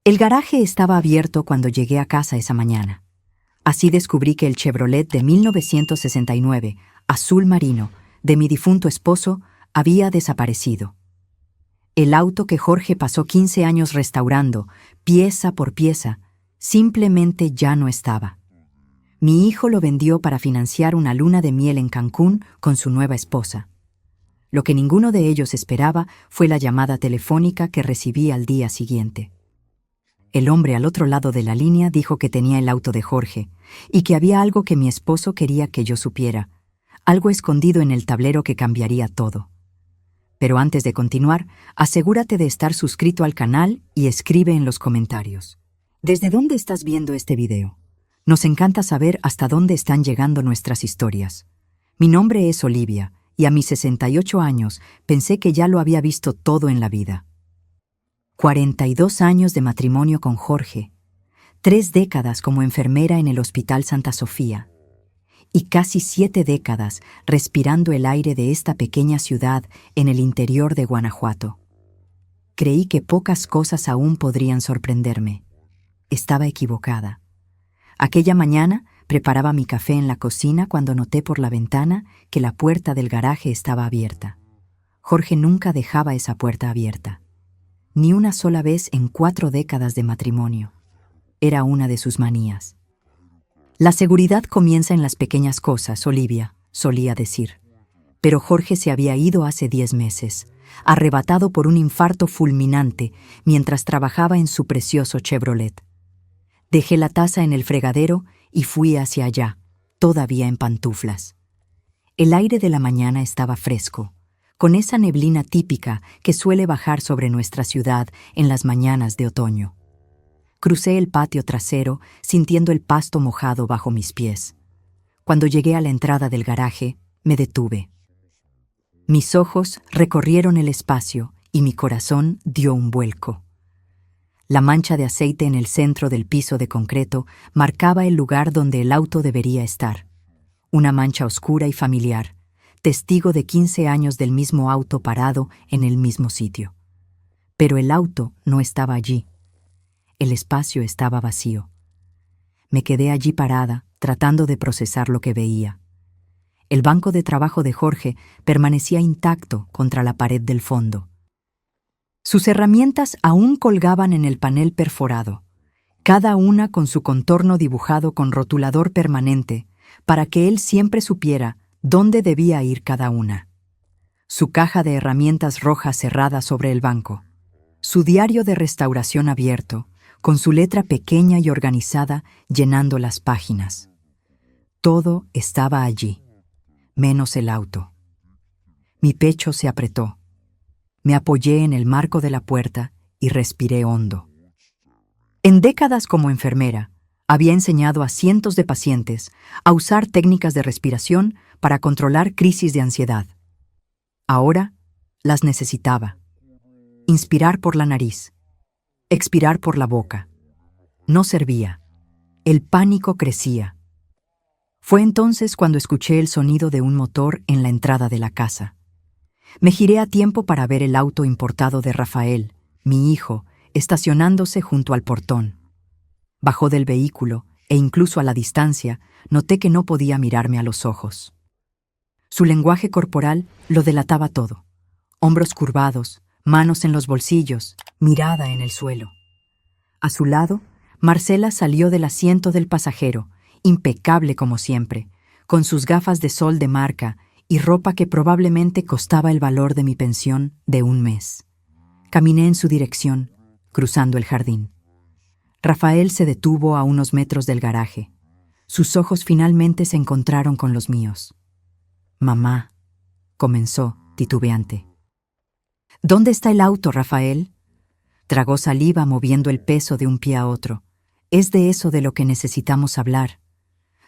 El garaje estaba abierto cuando llegué a casa esa mañana. Así descubrí que el Chevrolet de 1969, azul marino, de mi difunto esposo, había desaparecido. El auto que Jorge pasó 15 años restaurando, pieza por pieza, simplemente ya no estaba. Mi hijo lo vendió para financiar una luna de miel en Cancún con su nueva esposa. Lo que ninguno de ellos esperaba fue la llamada telefónica que recibí al día siguiente. El hombre al otro lado de la línea dijo que tenía el auto de Jorge y que había algo que mi esposo quería que yo supiera, algo escondido en el tablero que cambiaría todo. Pero antes de continuar, asegúrate de estar suscrito al canal y escribe en los comentarios. ¿Desde dónde estás viendo este video? Nos encanta saber hasta dónde están llegando nuestras historias. Mi nombre es Olivia y a mis 68 años pensé que ya lo había visto todo en la vida. 42 años de matrimonio con Jorge, 3 décadas como enfermera en el Hospital Santa Sofía y casi 7 décadas respirando el aire de esta pequeña ciudad en el interior de Guanajuato. Creí que pocas cosas aún podrían sorprenderme. Estaba equivocada. Aquella mañana preparaba mi café en la cocina cuando noté por la ventana que la puerta del garaje estaba abierta. Jorge nunca dejaba esa puerta abierta. Ni una sola vez en 4 décadas de matrimonio. Era una de sus manías. La seguridad comienza en las pequeñas cosas, Olivia, solía decir. Pero Jorge se había ido hace 10 meses, arrebatado por un infarto fulminante mientras trabajaba en su precioso Chevrolet. Dejé la taza en el fregadero y fui hacia allá, todavía en pantuflas. El aire de la mañana estaba fresco, con esa neblina típica que suele bajar sobre nuestra ciudad en las mañanas de otoño. Crucé el patio trasero, sintiendo el pasto mojado bajo mis pies. Cuando llegué a la entrada del garaje, me detuve. Mis ojos recorrieron el espacio y mi corazón dio un vuelco. La mancha de aceite en el centro del piso de concreto marcaba el lugar donde el auto debería estar. Una mancha oscura y familiar, testigo de 15 años del mismo auto parado en el mismo sitio. Pero el auto no estaba allí. El espacio estaba vacío. Me quedé allí parada, tratando de procesar lo que veía. El banco de trabajo de Jorge permanecía intacto contra la pared del fondo. Sus herramientas aún colgaban en el panel perforado, cada una con su contorno dibujado con rotulador permanente, para que él siempre supiera dónde debía ir cada una. Su caja de herramientas roja cerrada sobre el banco. Su diario de restauración abierto, con su letra pequeña y organizada llenando las páginas. Todo estaba allí, menos el auto. Mi pecho se apretó. Me apoyé en el marco de la puerta y respiré hondo. En décadas como enfermera, había enseñado a cientos de pacientes a usar técnicas de respiración para controlar crisis de ansiedad. Ahora las necesitaba. Inspirar por la nariz, expirar por la boca. No servía. El pánico crecía. Fue entonces cuando escuché el sonido de un motor en la entrada de la casa. Me giré a tiempo para ver el auto importado de Rafael, mi hijo, estacionándose junto al portón. Bajó del vehículo e incluso a la distancia noté que no podía mirarme a los ojos. Su lenguaje corporal lo delataba todo. Hombros curvados, manos en los bolsillos, mirada en el suelo. A su lado, Marcela salió del asiento del pasajero, impecable como siempre, con sus gafas de sol de marca y ropa que probablemente costaba el valor de mi pensión de un mes. Caminé en su dirección, cruzando el jardín. Rafael se detuvo a unos metros del garaje. Sus ojos finalmente se encontraron con los míos. «Mamá», comenzó, titubeante. «¿Dónde está el auto, Rafael?» Tragó saliva moviendo el peso de un pie a otro. «Es de eso de lo que necesitamos hablar.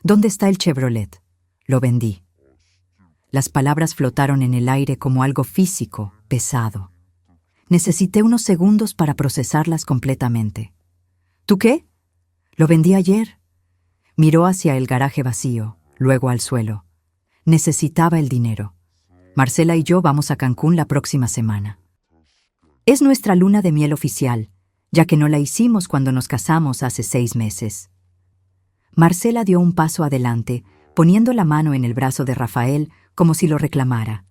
¿Dónde está el Chevrolet?» «Lo vendí». Las palabras flotaron en el aire como algo físico, pesado. Necesité unos segundos para procesarlas completamente. ¿Tú qué? Lo vendí ayer. Miró hacia el garaje vacío, luego al suelo. Necesitaba el dinero. Marcela y yo vamos a Cancún la próxima semana. Es nuestra luna de miel oficial. ya que no la hicimos cuando nos casamos hace 6 meses. Marcela dio un paso adelante, poniendo la mano en el brazo de Rafael como si lo reclamara.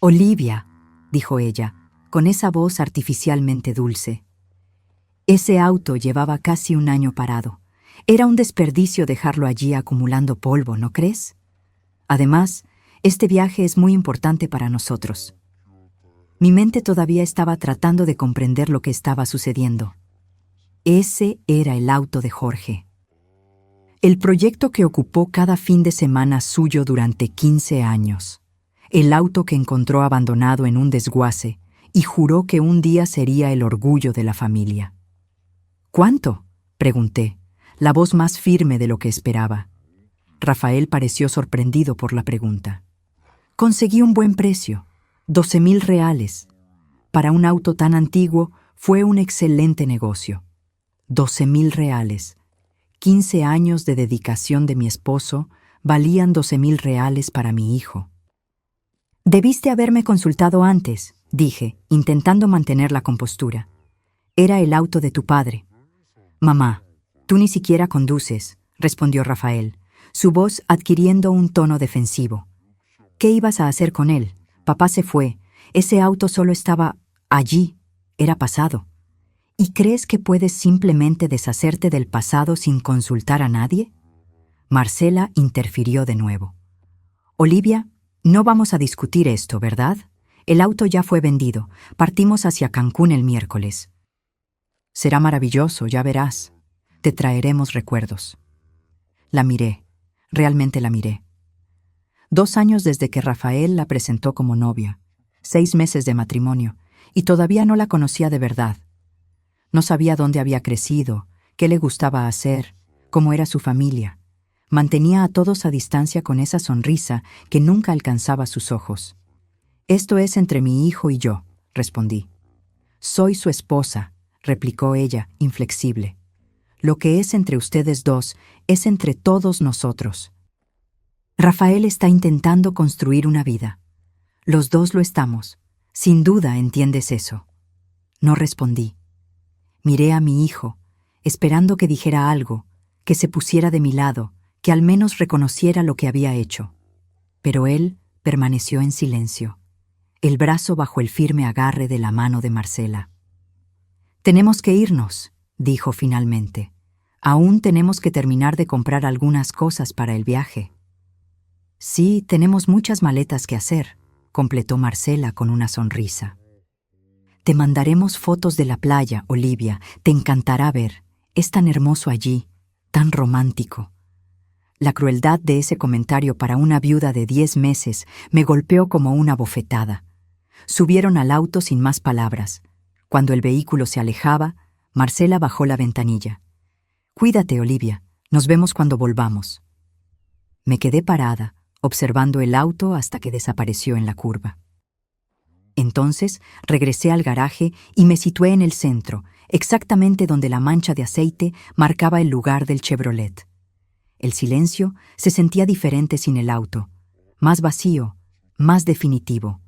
«Olivia», dijo ella, con esa voz artificialmente dulce. Ese auto llevaba casi un año parado. Era un desperdicio dejarlo allí acumulando polvo, ¿no crees? Además, este viaje es muy importante para nosotros. Mi mente todavía estaba tratando de comprender lo que estaba sucediendo. Ese era el auto de Jorge. El proyecto que ocupó cada fin de semana suyo durante 15 años. El auto que encontró abandonado en un desguace y juró que un día sería el orgullo de la familia. «¿Cuánto?», pregunté, la voz más firme de lo que esperaba. Rafael pareció sorprendido por la pregunta. «Conseguí un buen precio, 12,000 reales. Para un auto tan antiguo fue un excelente negocio. 12,000 reales. 15 años de dedicación de mi esposo valían 12,000 reales para mi hijo». «Debiste haberme consultado antes», dije, intentando mantener la compostura. «Era el auto de tu padre». «Mamá, tú ni siquiera conduces», respondió Rafael, su voz adquiriendo un tono defensivo. «¿Qué ibas a hacer con él? Papá se fue. Ese auto solo estaba allí. Era pasado. ¿Y crees que puedes simplemente deshacerte del pasado sin consultar a nadie?». Marcela interfirió de nuevo. «Olivia, no vamos a discutir esto, ¿verdad? El auto ya fue vendido. Partimos hacia Cancún el miércoles». «Será maravilloso, ya verás. Te traeremos recuerdos». La miré. Realmente la miré. 2 años desde que Rafael la presentó como novia. 6 meses de matrimonio. Y todavía no la conocía de verdad. No sabía dónde había crecido, qué le gustaba hacer, cómo era su familia. Mantenía a todos a distancia con esa sonrisa que nunca alcanzaba sus ojos. «Esto es entre mi hijo y yo», respondí. «Soy su esposa», replicó ella, inflexible. «Lo que es entre ustedes dos es entre todos nosotros». Rafael está intentando construir una vida. Los dos lo estamos. Sin duda entiendes eso. No respondí. Miré a mi hijo, esperando que dijera algo, que se pusiera de mi lado, que al menos reconociera lo que había hecho. Pero él permaneció en silencio, el brazo bajo el firme agarre de la mano de Marcela. «Tenemos que irnos», dijo finalmente. «Aún tenemos que terminar de comprar algunas cosas para el viaje». «Sí, tenemos muchas maletas que hacer», completó Marcela con una sonrisa. «Te mandaremos fotos de la playa, Olivia. Te encantará ver. Es tan hermoso allí, tan romántico». La crueldad de ese comentario para una viuda de 10 meses me golpeó como una bofetada. Subieron al auto sin más palabras. Cuando el vehículo se alejaba, Marcela bajó la ventanilla. «Cuídate, Olivia. Nos vemos cuando volvamos». Me quedé parada, observando el auto hasta que desapareció en la curva. Entonces regresé al garaje y me situé en el centro, exactamente donde la mancha de aceite marcaba el lugar del Chevrolet. El silencio se sentía diferente sin el auto, más vacío, más definitivo.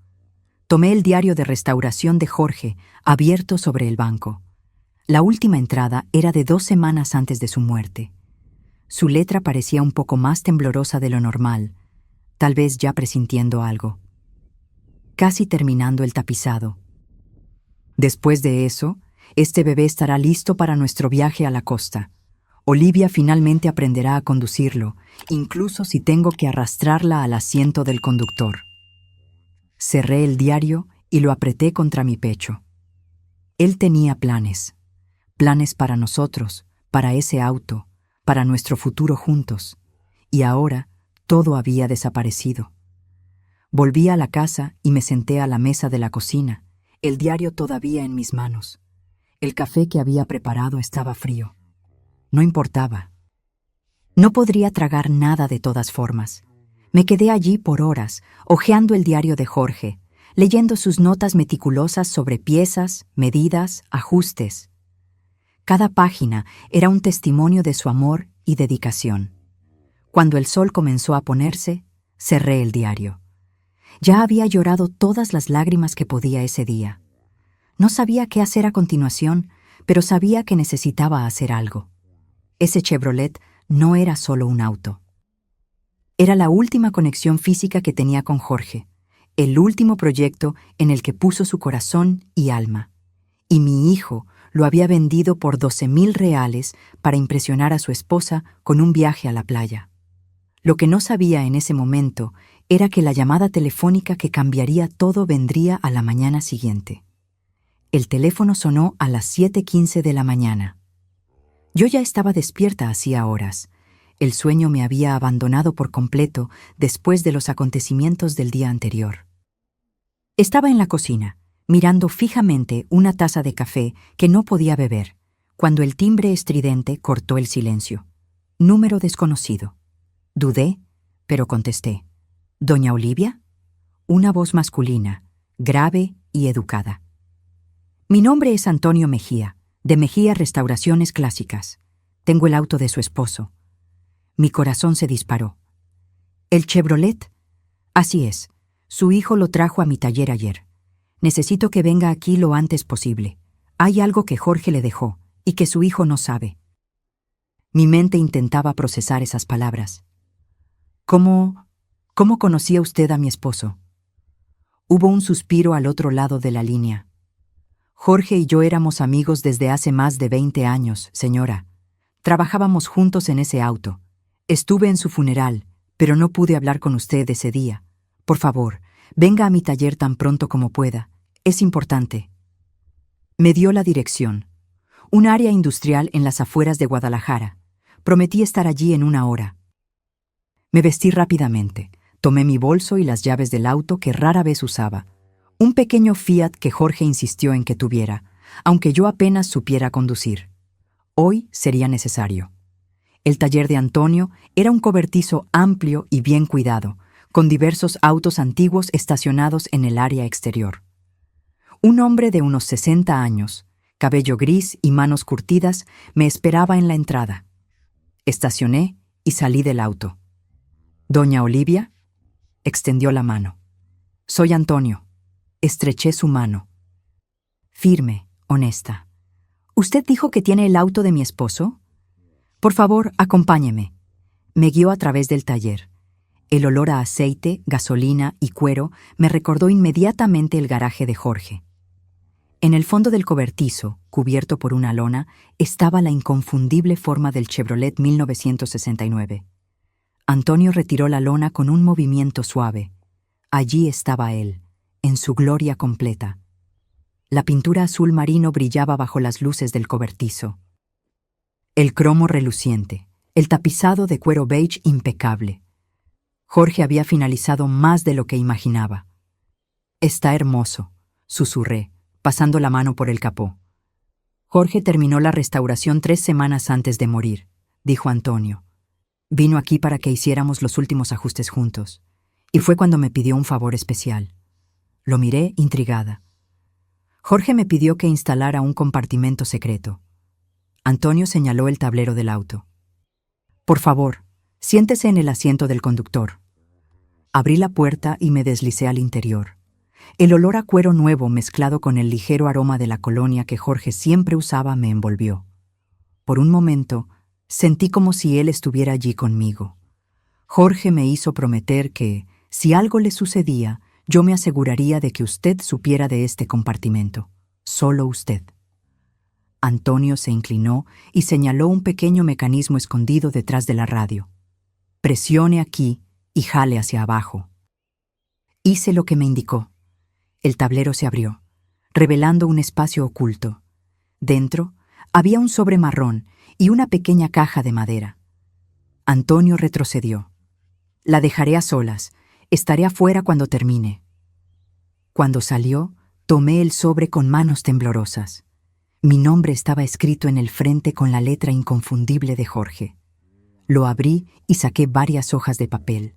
Tomé el diario de restauración de Jorge, abierto sobre el banco. La última entrada era de 2 semanas antes de su muerte. Su letra parecía un poco más temblorosa de lo normal, tal vez ya presintiendo algo. Casi terminando el tapizado. «Después de eso, este bebé estará listo para nuestro viaje a la costa. Olivia finalmente aprenderá a conducirlo, incluso si tengo que arrastrarla al asiento del conductor». Cerré el diario y lo apreté contra mi pecho. Él tenía planes para nosotros, para ese auto, para nuestro futuro juntos, y ahora todo había desaparecido. Volví a la casa y me senté a la mesa de la cocina, el diario todavía en mis manos. El café que había preparado estaba frío. No importaba. No podría tragar nada de todas formas. Me quedé allí por horas, hojeando el diario de Jorge, leyendo sus notas meticulosas sobre piezas, medidas, ajustes. Cada página era un testimonio de su amor y dedicación. Cuando el sol comenzó a ponerse, cerré el diario. Ya había llorado todas las lágrimas que podía ese día. No sabía qué hacer a continuación, pero sabía que necesitaba hacer algo. Ese Chevrolet no era solo un auto. Era la última conexión física que tenía con Jorge, el último proyecto en el que puso su corazón y alma. Y mi hijo lo había vendido por 12,000 reales para impresionar a su esposa con un viaje a la playa. Lo que no sabía en ese momento era que la llamada telefónica que cambiaría todo vendría a la mañana siguiente. El teléfono sonó a las 7:15 de la mañana. Yo ya estaba despierta hacía horas. El sueño me había abandonado por completo después de los acontecimientos del día anterior. Estaba en la cocina, mirando fijamente una taza de café que no podía beber, cuando el timbre estridente cortó el silencio. Número desconocido. Dudé, pero contesté. ¿Doña Olivia? Una voz masculina, grave y educada. Mi nombre es Antonio Mejía, de Mejía Restauraciones Clásicas. Tengo el auto de su esposo. Mi corazón se disparó. ¿El Chevrolet? Así es. Su hijo lo trajo a mi taller ayer. Necesito que venga aquí lo antes posible. Hay algo que Jorge le dejó y que su hijo no sabe. Mi mente intentaba procesar esas palabras. ¿Cómo conocía usted a mi esposo? Hubo un suspiro al otro lado de la línea. Jorge y yo éramos amigos desde hace más de 20 años, señora. Trabajábamos juntos en ese auto. Estuve en su funeral, pero no pude hablar con usted ese día. Por favor, venga a mi taller tan pronto como pueda. Es importante. Me dio la dirección. Un área industrial en las afueras de Guadalajara. Prometí estar allí en 1 hora. Me vestí rápidamente. Tomé mi bolso y las llaves del auto que rara vez usaba. Un pequeño Fiat que Jorge insistió en que tuviera, aunque yo apenas supiera conducir. Hoy sería necesario. El taller de Antonio era un cobertizo amplio y bien cuidado, con diversos autos antiguos estacionados en el área exterior. Un hombre de unos 60 años, cabello gris y manos curtidas, me esperaba en la entrada. Estacioné y salí del auto. ¿Doña Olivia? Extendió la mano. Soy Antonio. Estreché su mano. Firme, honesta. ¿Usted dijo que tiene el auto de mi esposo? Por favor, acompáñeme. Me guió a través del taller. El olor a aceite, gasolina y cuero me recordó inmediatamente el garaje de Jorge. En el fondo del cobertizo, cubierto por una lona, estaba la inconfundible forma del Chevrolet 1969. Antonio retiró la lona con un movimiento suave. Allí estaba él, en su gloria completa. La pintura azul marino brillaba bajo las luces del cobertizo. El cromo reluciente, el tapizado de cuero beige impecable. Jorge había finalizado más de lo que imaginaba. Está hermoso, susurré, pasando la mano por el capó. Jorge terminó la restauración 3 semanas antes de morir, dijo Antonio. Vino aquí para que hiciéramos los últimos ajustes juntos, y fue cuando me pidió un favor especial. Lo miré intrigada. Jorge me pidió que instalara un compartimento secreto. Antonio señaló el tablero del auto. Por favor, siéntese en el asiento del conductor. Abrí la puerta y me deslicé al interior. El olor a cuero nuevo mezclado con el ligero aroma de la colonia que Jorge siempre usaba me envolvió. Por un momento, sentí como si él estuviera allí conmigo. Jorge me hizo prometer que, si algo le sucedía, yo me aseguraría de que usted supiera de este compartimento. Solo usted. Antonio se inclinó y señaló un pequeño mecanismo escondido detrás de la radio. Presione aquí y jale hacia abajo. Hice lo que me indicó. El tablero se abrió, revelando un espacio oculto. Dentro había un sobre marrón y una pequeña caja de madera. Antonio retrocedió. La dejaré a solas. Estaré afuera cuando termine. Cuando salió, tomé el sobre con manos temblorosas. Mi nombre estaba escrito en el frente con la letra inconfundible de Jorge. Lo abrí y saqué varias hojas de papel.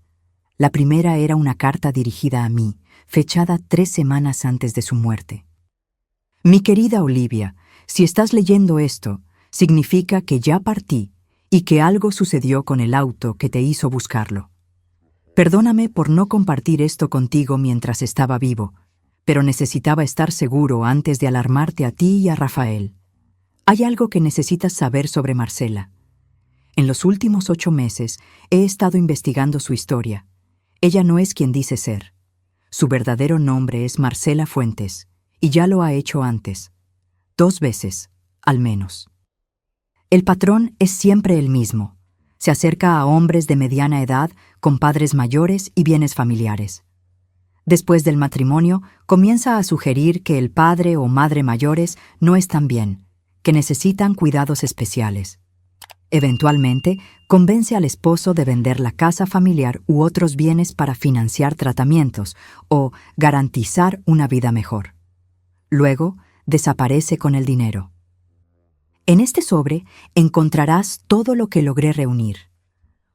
La primera era una carta dirigida a mí, fechada 3 semanas antes de su muerte. Mi querida Olivia, si estás leyendo esto, significa que ya partí y que algo sucedió con el auto que te hizo buscarlo. Perdóname por no compartir esto contigo mientras estaba vivo, pero necesitaba estar seguro antes de alarmarte a ti y a Rafael. Hay algo que necesitas saber sobre Marcela. En los últimos 8 meses he estado investigando su historia. Ella no es quien dice ser. Su verdadero nombre es Marcela Fuentes, y ya lo ha hecho antes. 2 veces, al menos. El patrón es siempre el mismo. Se acerca a hombres de mediana edad, con padres mayores y bienes familiares. Después del matrimonio, comienza a sugerir que el padre o madre mayores no están bien, que necesitan cuidados especiales. Eventualmente, convence al esposo de vender la casa familiar u otros bienes para financiar tratamientos o garantizar una vida mejor. Luego, desaparece con el dinero. En este sobre encontrarás todo lo que logré reunir: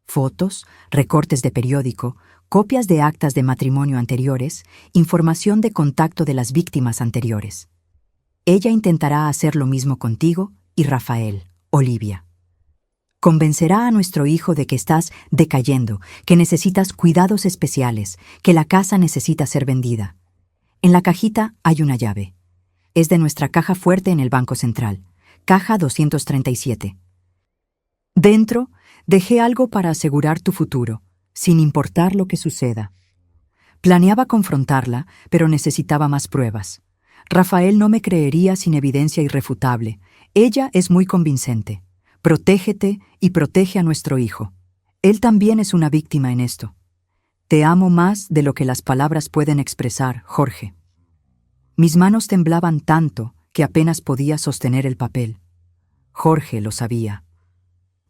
fotos, recortes de periódico, copias de actas de matrimonio anteriores, información de contacto de las víctimas anteriores. Ella intentará hacer lo mismo contigo y Rafael, Olivia. Convencerá a nuestro hijo de que estás decayendo, que necesitas cuidados especiales, que la casa necesita ser vendida. En la cajita hay una llave. Es de nuestra caja fuerte en el Banco Central, caja 237. Dentro, dejé algo para asegurar tu futuro, sin importar lo que suceda. Planeaba confrontarla, pero necesitaba más pruebas. Rafael no me creería sin evidencia irrefutable. Ella es muy convincente. Protégete y protege a nuestro hijo. Él también es una víctima en esto. Te amo más de lo que las palabras pueden expresar, Jorge. Mis manos temblaban tanto que apenas podía sostener el papel. Jorge lo sabía.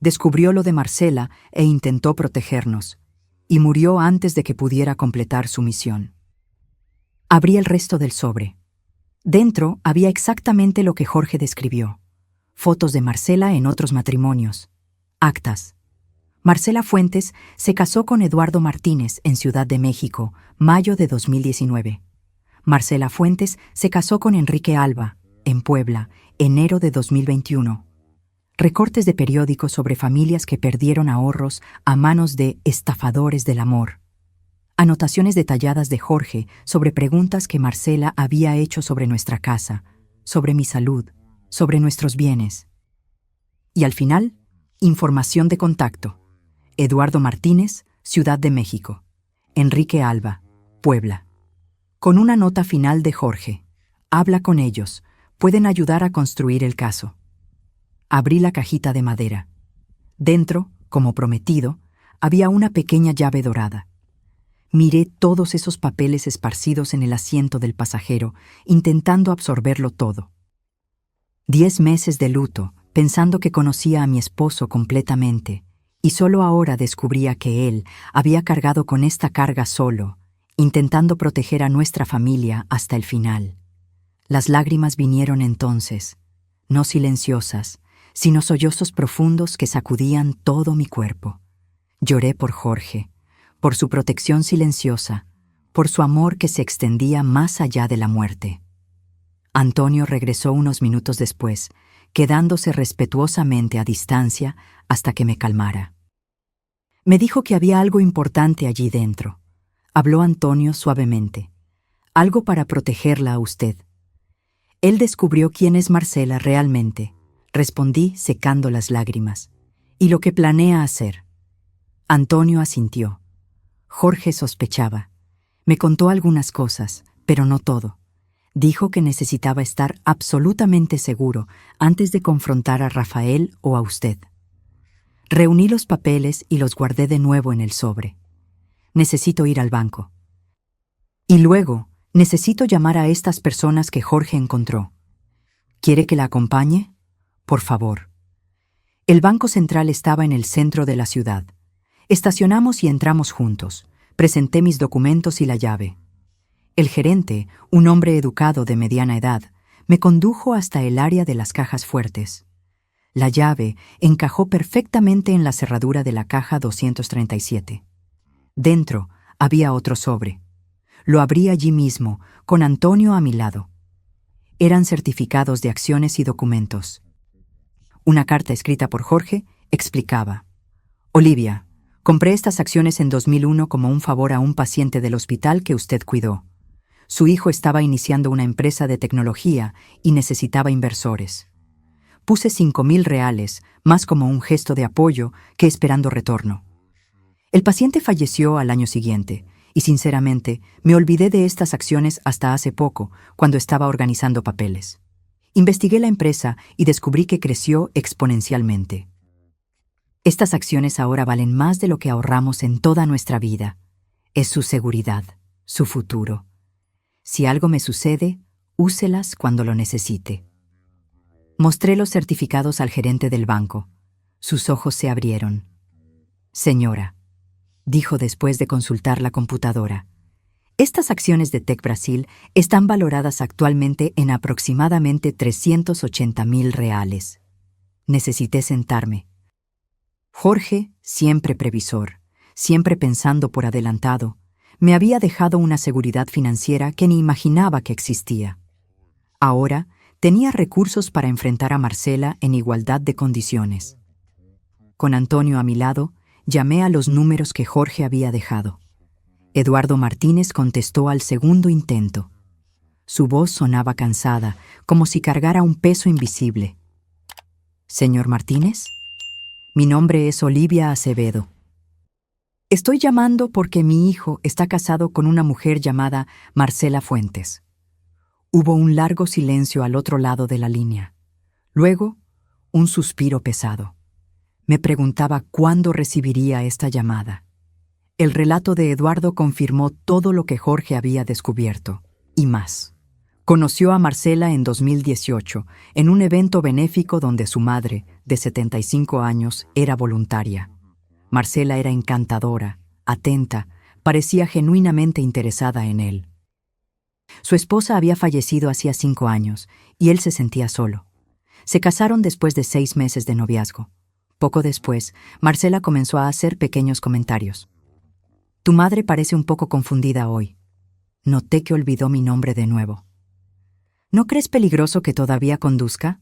Descubrió lo de Marcela e intentó protegernos, y murió antes de que pudiera completar su misión. Abrí el resto del sobre. Dentro había exactamente lo que Jorge describió: fotos de Marcela en otros matrimonios, actas. Marcela Fuentes se casó con Eduardo Martínez en Ciudad de México, mayo de 2019. Marcela Fuentes se casó con Enrique Alba, en Puebla, enero de 2021. Recortes de periódicos sobre familias que perdieron ahorros a manos de estafadores del amor. Anotaciones detalladas de Jorge sobre preguntas que Marcela había hecho sobre nuestra casa, sobre mi salud, sobre nuestros bienes. Y al final, información de contacto: Eduardo Martínez, Ciudad de México; Enrique Alba, Puebla. Con una nota final de Jorge: habla con ellos, pueden ayudar a construir el caso. Abrí la cajita de madera. Dentro, como prometido, había una pequeña llave dorada. Miré todos esos papeles esparcidos en el asiento del pasajero, intentando absorberlo todo. 10 meses de luto, pensando que conocía a mi esposo completamente, y solo ahora descubría que él había cargado con esta carga solo, intentando proteger a nuestra familia hasta el final. Las lágrimas vinieron entonces, no silenciosas, sino sollozos profundos que sacudían todo mi cuerpo. Lloré por Jorge, por su protección silenciosa, por su amor que se extendía más allá de la muerte. Antonio regresó unos minutos después, quedándose respetuosamente a distancia hasta que me calmara. Me dijo que había algo importante allí dentro. Habló Antonio suavemente. Algo para protegerla a usted. Él descubrió quién es Marcela realmente, respondí secando las lágrimas. Y lo que planea hacer. Antonio asintió. Jorge sospechaba. Me contó algunas cosas, pero no todo. Dijo que necesitaba estar absolutamente seguro antes de confrontar a Rafael o a usted. Reuní los papeles y los guardé de nuevo en el sobre. Necesito ir al banco. Y luego, necesito llamar a estas personas que Jorge encontró. ¿Quiere que la acompañe? Por favor. El Banco Central estaba en el centro de la ciudad. Estacionamos y entramos juntos. Presenté mis documentos y la llave. El gerente, un hombre educado de mediana edad, me condujo hasta el área de las cajas fuertes. La llave encajó perfectamente en la cerradura de la caja 237. Dentro había otro sobre. Lo abrí allí mismo, con Antonio a mi lado. Eran certificados de acciones y documentos. Una carta escrita por Jorge explicaba: Olivia, compré estas acciones en 2001 como un favor a un paciente del hospital que usted cuidó. Su hijo estaba iniciando una empresa de tecnología y necesitaba inversores. Puse 5.000 reales, más como un gesto de apoyo que esperando retorno. El paciente falleció al año siguiente, y sinceramente me olvidé de estas acciones hasta hace poco, cuando estaba organizando papeles. Investigué la empresa y descubrí que creció exponencialmente. Estas acciones ahora valen más de lo que ahorramos en toda nuestra vida. Es su seguridad, su futuro. Si algo me sucede, úselas cuando lo necesite. Mostré los certificados al gerente del banco. Sus ojos se abrieron. Señora, dijo después de consultar la computadora, estas acciones de Tech Brasil están valoradas actualmente en aproximadamente 380.000 reales. Necesité sentarme. Jorge, siempre previsor, siempre pensando por adelantado, me había dejado una seguridad financiera que ni imaginaba que existía. Ahora tenía recursos para enfrentar a Marcela en igualdad de condiciones. Con Antonio a mi lado, llamé a los números que Jorge había dejado. Eduardo Martínez contestó al segundo intento. Su voz sonaba cansada, como si cargara un peso invisible. «¿Señor Martínez? Mi nombre es Olivia Acevedo. Estoy llamando porque mi hijo está casado con una mujer llamada Marcela Fuentes». Hubo un largo silencio al otro lado de la línea. Luego, un suspiro pesado. Me preguntaba cuándo recibiría esta llamada. El relato de Eduardo confirmó todo lo que Jorge había descubierto, y más. Conoció a Marcela en 2018, en un evento benéfico donde su madre, de 75 años, era voluntaria. Marcela era encantadora, atenta, parecía genuinamente interesada en él. Su esposa había fallecido hacía 5 años, y él se sentía solo. Se casaron después de 6 meses de noviazgo. Poco después, Marcela comenzó a hacer pequeños comentarios. «Tu madre parece un poco confundida hoy. Noté que olvidó mi nombre de nuevo. ¿No crees peligroso que todavía conduzca?»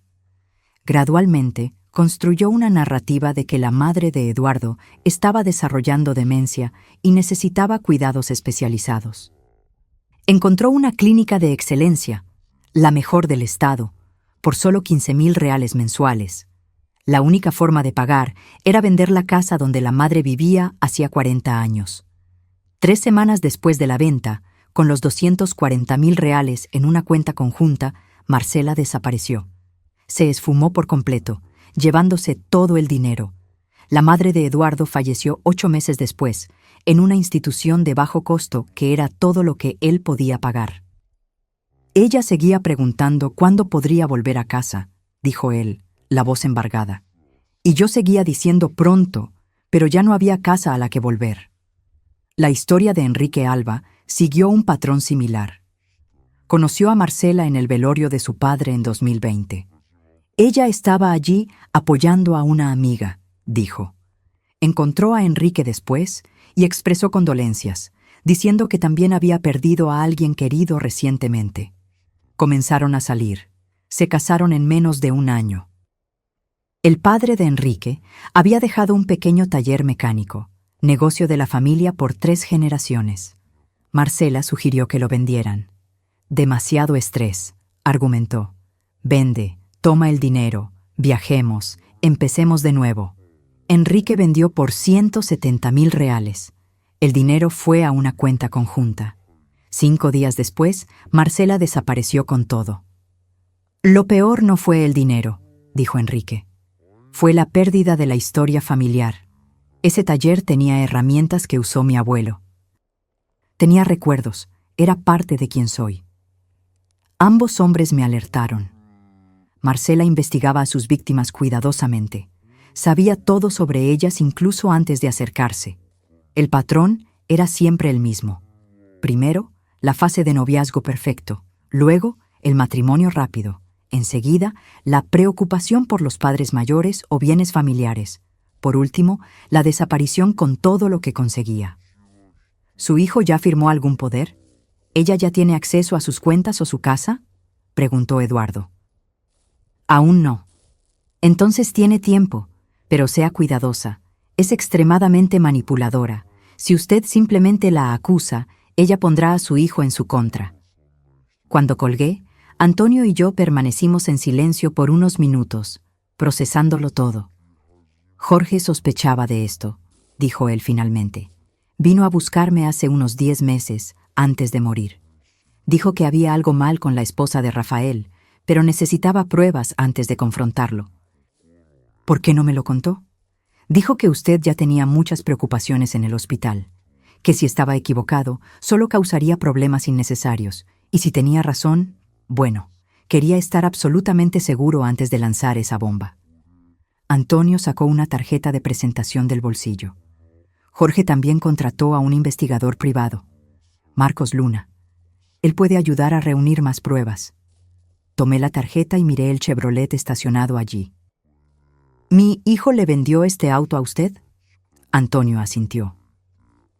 Gradualmente, construyó una narrativa de que la madre de Eduardo estaba desarrollando demencia y necesitaba cuidados especializados. Encontró una clínica de excelencia, la mejor del estado, por solo 15.000 reales mensuales. La única forma de pagar era vender la casa donde la madre vivía hacía 40 años. 3 semanas después de la venta, con los 240.000 reales en una cuenta conjunta, Marcela desapareció. Se esfumó por completo, llevándose todo el dinero. La madre de Eduardo falleció 8 meses después, en una institución de bajo costo que era todo lo que él podía pagar. Ella seguía preguntando cuándo podría volver a casa, dijo él, la voz embargada. Y yo seguía diciendo pronto, pero ya no había casa a la que volver. La historia de Enrique Alba siguió un patrón similar. Conoció a Marcela en el velorio de su padre en 2020. Ella estaba allí apoyando a una amiga, dijo. Encontró a Enrique después y expresó condolencias, diciendo que también había perdido a alguien querido recientemente. Comenzaron a salir. Se casaron en menos de 1 año. El padre de Enrique había dejado un pequeño taller mecánico, negocio de la familia por 3 generaciones. Marcela sugirió que lo vendieran. Demasiado estrés, argumentó. Vende, toma el dinero, viajemos, empecemos de nuevo. Enrique vendió por 170.000 reales. El dinero fue a una cuenta conjunta. 5 días después, Marcela desapareció con todo. Lo peor no fue el dinero, dijo Enrique. Fue la pérdida de la historia familiar. Ese taller tenía herramientas que usó mi abuelo. Tenía recuerdos, era parte de quien soy. Ambos hombres me alertaron. Marcela investigaba a sus víctimas cuidadosamente. Sabía todo sobre ellas incluso antes de acercarse. El patrón era siempre el mismo. Primero, la fase de noviazgo perfecto. Luego, el matrimonio rápido. Enseguida, la preocupación por los padres mayores o bienes familiares. Por último, la desaparición con todo lo que conseguía. ¿Su hijo ya firmó algún poder? ¿Ella ya tiene acceso a sus cuentas o su casa?, preguntó Eduardo. Aún no. Entonces tiene tiempo, pero sea cuidadosa. Es extremadamente manipuladora. Si usted simplemente la acusa, ella pondrá a su hijo en su contra. Cuando colgué, Antonio y yo permanecimos en silencio por unos minutos. procesándolo todo. Jorge sospechaba de esto, dijo él finalmente. Vino a buscarme hace unos 10 meses, antes de morir. Dijo que había algo mal con la esposa de Rafael, pero necesitaba pruebas antes de confrontarlo. ¿Por qué no me lo contó? Dijo que usted ya tenía muchas preocupaciones en el hospital, que si estaba equivocado, solo causaría problemas innecesarios, y si tenía razón, bueno, quería estar absolutamente seguro antes de lanzar esa bomba. Antonio sacó una tarjeta de presentación del bolsillo. Jorge también contrató a un investigador privado, Marcos Luna. Él puede ayudar a reunir más pruebas. Tomé la tarjeta y miré el Chevrolet estacionado allí. ¿Mi hijo le vendió este auto a usted? Antonio asintió.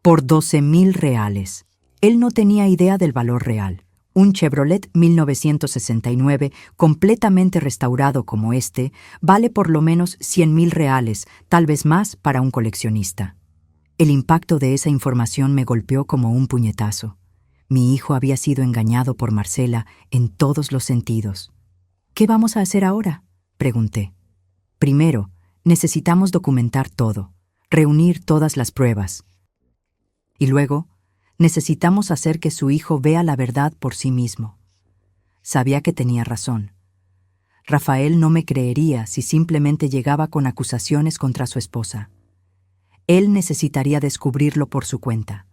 Por 12,000 reales. Él no tenía idea del valor real. Un Chevrolet 1969, completamente restaurado como este, vale por lo menos 100,000 reales, tal vez más para un coleccionista. El impacto de esa información me golpeó como un puñetazo. Mi hijo había sido engañado por Marcela en todos los sentidos. ¿Qué vamos a hacer ahora?, pregunté. Primero, necesitamos documentar todo, reunir todas las pruebas. Y luego, necesitamos hacer que su hijo vea la verdad por sí mismo. Sabía que tenía razón. Rafael no me creería si simplemente llegaba con acusaciones contra su esposa. Él necesitaría descubrirlo por su cuenta.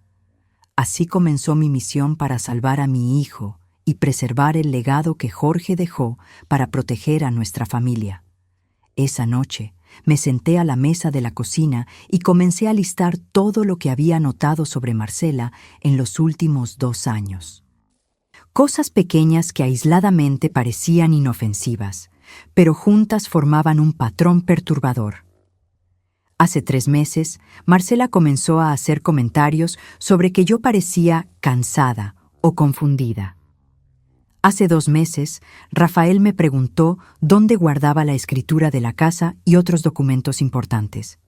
Así comenzó mi misión para salvar a mi hijo y preservar el legado que Jorge dejó para proteger a nuestra familia. Esa noche, me senté a la mesa de la cocina y comencé a listar todo lo que había notado sobre Marcela en los últimos 2 años. Cosas pequeñas que aisladamente parecían inofensivas, pero juntas formaban un patrón perturbador. Hace 3 meses, Marcela comenzó a hacer comentarios sobre que yo parecía cansada o confundida. Hace 2 meses, Rafael me preguntó dónde guardaba la escritura de la casa y otros documentos importantes.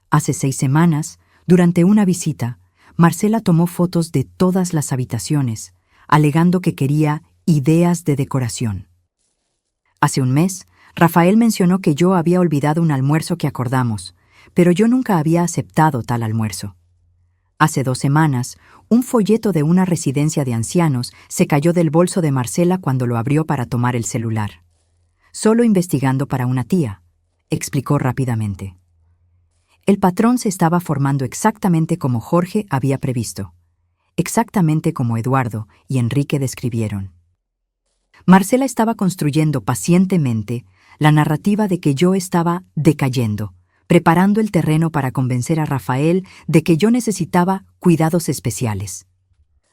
Hace 6 semanas, durante una visita, Marcela tomó fotos de todas las habitaciones, alegando que quería ideas de decoración. Hace 1 mes, Rafael mencionó que yo había olvidado un almuerzo que acordamos, pero yo nunca había aceptado tal almuerzo. Hace 2 semanas, un folleto de una residencia de ancianos se cayó del bolso de Marcela cuando lo abrió para tomar el celular. Solo investigando para una tía, explicó rápidamente. El patrón se estaba formando exactamente como Jorge había previsto, exactamente como Eduardo y Enrique describieron. Marcela estaba construyendo pacientemente la narrativa de que yo estaba decayendo, preparando el terreno para convencer a Rafael de que yo necesitaba cuidados especiales.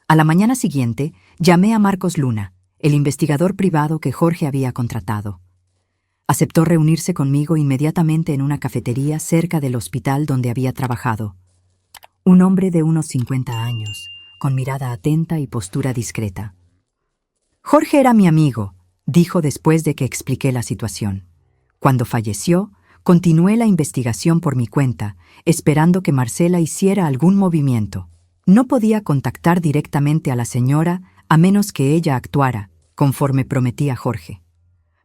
A la mañana siguiente, llamé a Marcos Luna, el investigador privado que Jorge había contratado. Aceptó reunirse conmigo inmediatamente en una cafetería cerca del hospital donde había trabajado. Un hombre de unos 50 años, con mirada atenta y postura discreta. Jorge era mi amigo, dijo después de que expliqué la situación. Cuando falleció, continué la investigación por mi cuenta, esperando que Marcela hiciera algún movimiento. No podía contactar directamente a la señora a menos que ella actuara, conforme prometía Jorge.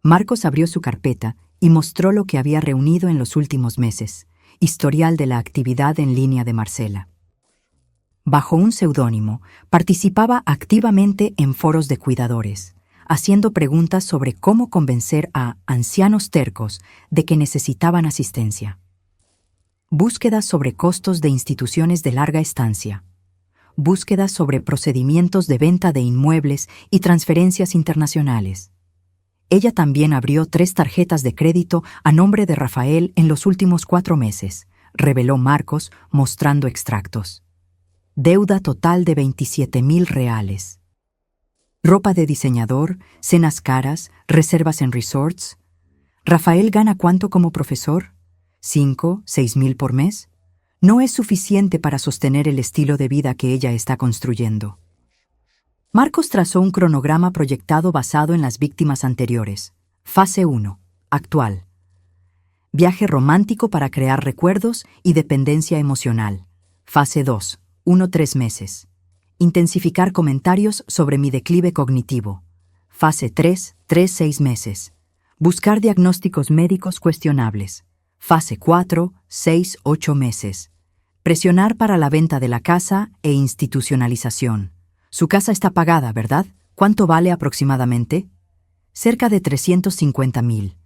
Marcos abrió su carpeta y mostró lo que había reunido en los últimos meses, historial de la actividad en línea de Marcela. Bajo un seudónimo, participaba activamente en foros de cuidadores, haciendo preguntas sobre cómo convencer a ancianos tercos de que necesitaban asistencia. Búsquedas sobre costos de instituciones de larga estancia. Búsquedas sobre procedimientos de venta de inmuebles y transferencias internacionales. Ella también abrió 3 tarjetas de crédito a nombre de Rafael en los últimos 4 meses, reveló Marcos mostrando extractos. Deuda total de 27,000 reales. Ropa de diseñador, cenas caras, reservas en resorts. ¿Rafael gana cuánto como profesor? ¿5, 6,000 por mes? No es suficiente para sostener el estilo de vida que ella está construyendo. Marcos trazó un cronograma proyectado basado en las víctimas anteriores. Fase 1. Actual. Viaje romántico para crear recuerdos y dependencia emocional. Fase 2. 1-3 meses. Intensificar comentarios sobre mi declive cognitivo. Fase 3, 3-6 meses. Buscar diagnósticos médicos cuestionables. Fase 4, 6, 8 meses. Presionar para la venta de la casa e institucionalización. Su casa está pagada, ¿verdad? ¿Cuánto vale aproximadamente? Cerca de 350.000.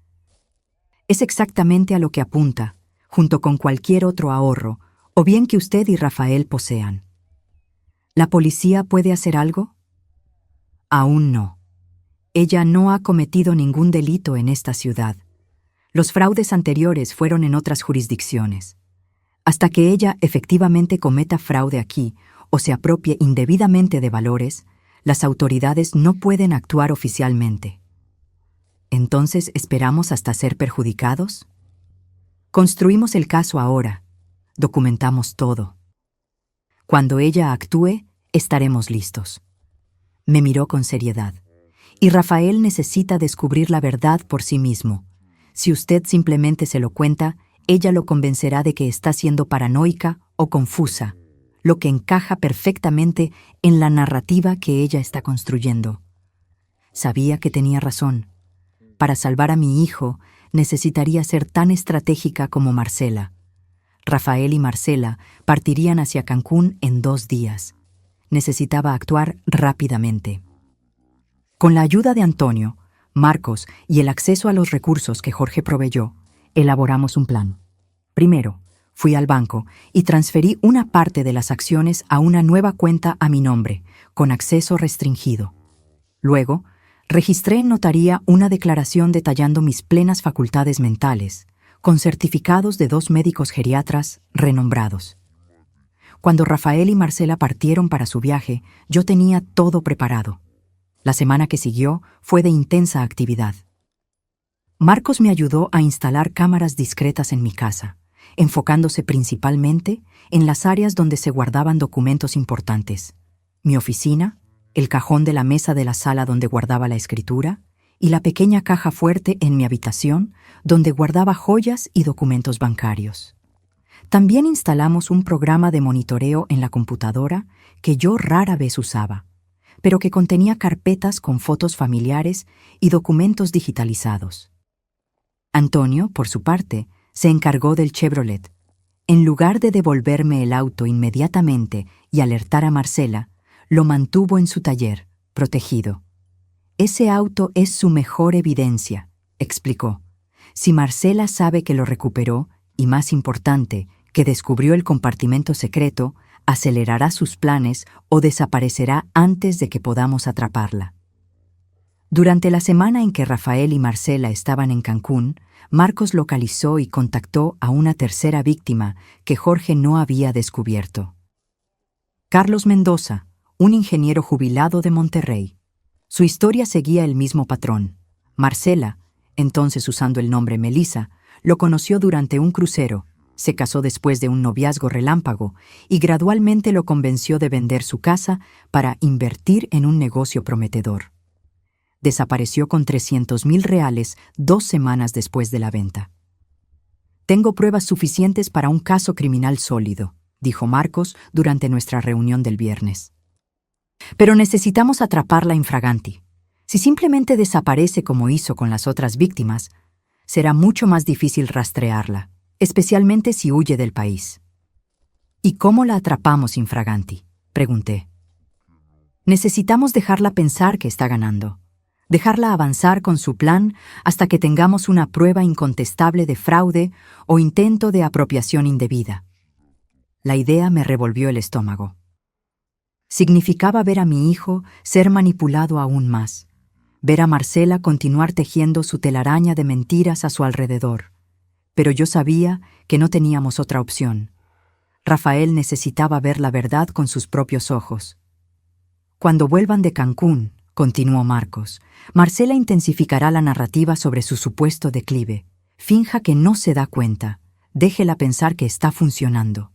Es exactamente a lo que apunta, junto con cualquier otro ahorro, o bien que usted y Rafael posean. ¿La policía puede hacer algo? Aún no. Ella no ha cometido ningún delito en esta ciudad. Los fraudes anteriores fueron en otras jurisdicciones. Hasta que ella efectivamente cometa fraude aquí o se apropie indebidamente de valores, las autoridades no pueden actuar oficialmente. ¿Entonces esperamos hasta ser perjudicados? Construimos el caso ahora. Documentamos todo. Cuando ella actúe, estaremos listos. Me miró con seriedad. Y Rafael necesita descubrir la verdad por sí mismo. Si usted simplemente se lo cuenta, ella lo convencerá de que está siendo paranoica o confusa, lo que encaja perfectamente en la narrativa que ella está construyendo. Sabía que tenía razón. Para salvar a mi hijo, necesitaría ser tan estratégica como Marcela. Rafael y Marcela partirían hacia Cancún en 2 días. Necesitaba actuar rápidamente. Con la ayuda de Antonio, Marcos y el acceso a los recursos que Jorge proveyó, elaboramos un plan. Primero, fui al banco y transferí una parte de las acciones a una nueva cuenta a mi nombre, con acceso restringido. Luego, registré en notaría una declaración detallando mis plenas facultades mentales, con certificados de 2 médicos geriatras renombrados. Cuando Rafael y Marcela partieron para su viaje, yo tenía todo preparado. La semana que siguió fue de intensa actividad. Marcos me ayudó a instalar cámaras discretas en mi casa, enfocándose principalmente en las áreas donde se guardaban documentos importantes: mi oficina, el cajón de la mesa de la sala donde guardaba la escritura y la pequeña caja fuerte en mi habitación donde guardaba joyas y documentos bancarios. También instalamos un programa de monitoreo en la computadora que yo rara vez usaba, pero que contenía carpetas con fotos familiares y documentos digitalizados. Antonio, por su parte, se encargó del Chevrolet. En lugar de devolverme el auto inmediatamente y alertar a Marcela, lo mantuvo en su taller, protegido. Ese auto es su mejor evidencia, explicó. Si Marcela sabe que lo recuperó, y más importante, que descubrió el compartimento secreto, acelerará sus planes o desaparecerá antes de que podamos atraparla. Durante la semana en que Rafael y Marcela estaban en Cancún, Marcos localizó y contactó a una tercera víctima que Jorge no había descubierto. Carlos Mendoza, un ingeniero jubilado de Monterrey. Su historia seguía el mismo patrón. Marcela, entonces usando el nombre Melissa, lo conoció durante un crucero, se casó después de un noviazgo relámpago y gradualmente lo convenció de vender su casa para invertir en un negocio prometedor. Desapareció con 300.000 reales 2 semanas después de la venta. Tengo pruebas suficientes para un caso criminal sólido, dijo Marcos durante nuestra reunión del viernes. Pero necesitamos atraparla infraganti. Si simplemente desaparece como hizo con las otras víctimas, será mucho más difícil rastrearla, especialmente si huye del país. ¿Y cómo la atrapamos infraganti?, pregunté. Necesitamos dejarla pensar que está ganando, dejarla avanzar con su plan hasta que tengamos una prueba incontestable de fraude o intento de apropiación indebida. La idea me revolvió el estómago. Significaba ver a mi hijo ser manipulado aún más, ver a Marcela continuar tejiendo su telaraña de mentiras a su alrededor. Pero yo sabía que no teníamos otra opción. Rafael necesitaba ver la verdad con sus propios ojos. Cuando vuelvan de Cancún, continuó Marcos, Marcela intensificará la narrativa sobre su supuesto declive. Finja que no se da cuenta. Déjela pensar que está funcionando.